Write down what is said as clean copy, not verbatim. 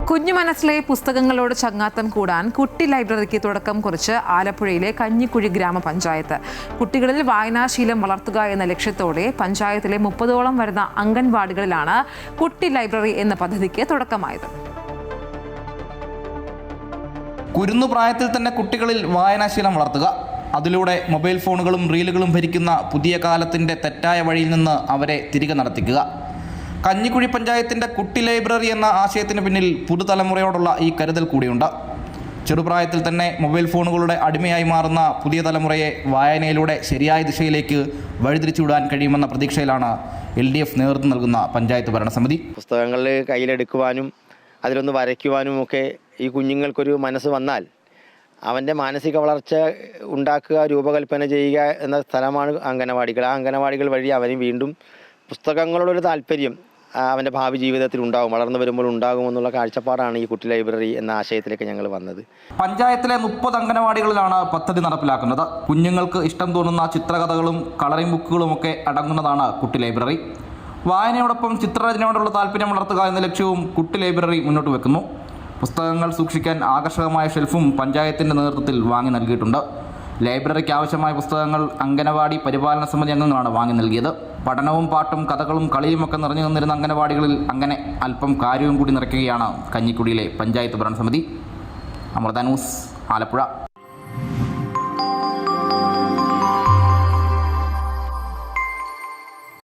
കുഞ്ഞു മനസ്സിലെ പുസ്തകങ്ങളോട് ചങ്ങാത്തം കൂടാൻ കുട്ടി ലൈബ്രറിക്ക് തുടക്കം കുറിച്ച് ആലപ്പുഴയിലെ കഞ്ഞിക്കുഴി ഗ്രാമപഞ്ചായത്ത്. കുട്ടികളിൽ വായനാശീലം വളർത്തുക എന്ന ലക്ഷ്യത്തോടെ പഞ്ചായത്തിലെ 30ഓളം വരുന്ന അംഗൻവാടികളിലാണ് കുട്ടി ലൈബ്രറി എന്ന പദ്ധതിക്ക് തുടക്കമായത്. കുരുന്നുപ്രായത്തിൽ തന്നെ കുട്ടികളിൽ വായനാശീലം വളർത്തുക, അതിലൂടെ മൊബൈൽ ഫോണുകളും റീലുകളും ഭരിക്കുന്ന പുതിയ കാലത്തിൻ്റെ തെറ്റായ വഴിയിൽ നിന്ന് അവരെ തിരികെ നടത്തിക്കുക. കഞ്ഞിക്കുഴി പഞ്ചായത്തിൻ്റെ കുട്ടി ലൈബ്രറി എന്ന ആശയത്തിന് പിന്നിൽ പുതുതലമുറയോടുള്ള ഈ കരുതൽ കൂടിയുണ്ട്. ചെറുപ്രായത്തിൽ തന്നെ മൊബൈൽ ഫോണുകളുടെ അടിമയായി മാറുന്ന പുതിയ തലമുറയെ വായനയിലൂടെ ശരിയായ ദിശയിലേക്ക് വഴിതിരിച്ചുവിടാൻ കഴിയുമെന്ന പ്രതീക്ഷയിലാണ് LDF നേതൃത്വം നൽകുന്ന പഞ്ചായത്ത് ഭരണസമിതി. പുസ്തകങ്ങൾ കയ്യിലെടുക്കുവാനും അതിലൊന്ന് വരയ്ക്കുവാനും ഒക്കെ ഈ കുഞ്ഞുങ്ങൾക്കൊരു മനസ്സ് വന്നാൽ അവൻ്റെ മാനസിക വളർച്ച ഉണ്ടാക്കുക, രൂപകൽപ്പന ചെയ്യുക എന്ന സ്ഥലമാണ് അംഗനവാടികൾ. ആ അംഗനവാടികൾ വഴി അവന് വീണ്ടും പുസ്തകങ്ങളോടൊരു താല്പര്യം അവൻ്റെ ഭാവി ജീവിതത്തിൽ ഉണ്ടാകും, വളർന്നു വരുമ്പോൾ ഉണ്ടാകുമെന്നുള്ള കാഴ്ചപ്പാടാണ് ഈ കുട്ടി ലൈബ്രറി എന്ന ആശയത്തിലേക്ക് ഞങ്ങൾ വന്നത്. പഞ്ചായത്തിലെ 30 അംഗനവാടികളിലാണ് പദ്ധതി നടപ്പിലാക്കുന്നത്. കുഞ്ഞുങ്ങൾക്ക് ഇഷ്ടം തോന്നുന്ന ചിത്രകഥകളും കളറിംഗ് ബുക്കുകളും ഒക്കെ അടങ്ങുന്നതാണ് കുട്ടി ലൈബ്രറി. വായനയോടൊപ്പം ചിത്രരചനയോടുള്ള താല്പര്യം വളർത്തുക എന്ന ലക്ഷ്യവും കുട്ടി ലൈബ്രറി മുന്നോട്ട് വെക്കുന്നു. പുസ്തകങ്ങൾ സൂക്ഷിക്കാൻ ആകർഷകമായ ഷെൽഫും പഞ്ചായത്തിൻ്റെ നേതൃത്വത്തിൽ വാങ്ങി നൽകിയിട്ടുണ്ട്. ലൈബ്രറിക്ക് ആവശ്യമായ പുസ്തകങ്ങൾ അംഗനവാടി പരിപാലന സമിതി അംഗങ്ങളാണ് വാങ്ങി നൽകിയത്. പഠനവും പാട്ടും കഥകളും കളിയും ഒക്കെ നിറഞ്ഞു നിന്നിരുന്ന അംഗനവാടികളിൽ അങ്ങനെ അല്പം കാര്യവും കൂടി നിറയ്ക്കുകയാണ് കഞ്ഞിക്കുടിയിലെ പഞ്ചായത്ത് ഭരണസമിതി. അമൃത ന്യൂസ്, ആലപ്പുഴ.